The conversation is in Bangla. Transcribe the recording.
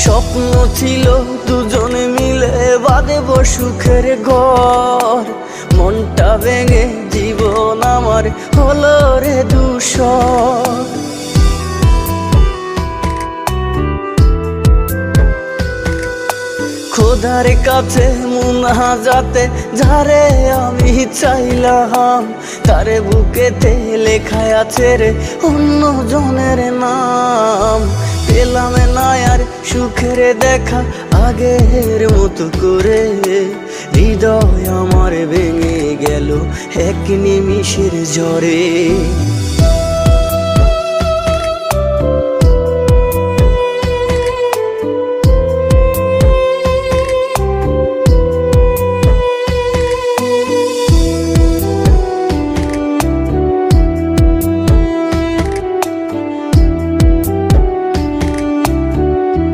স্বপ্ন ছিল দুজনে মিলে বাঁধব সুখের ঘর, মনটা ভেঙে জীবন আমার হলো রে ধূসর। খোদার কাছে মুনাজাতে যারে আমি চাইলাম, তারে বুকেতে লেখা আছে রে অন্য জনের নাম। পেলাম না আর সুখের দেখা আগের মতো করে, হৃদয় আমার ভেঙে গেল এক নিমিষের ঝড়ে।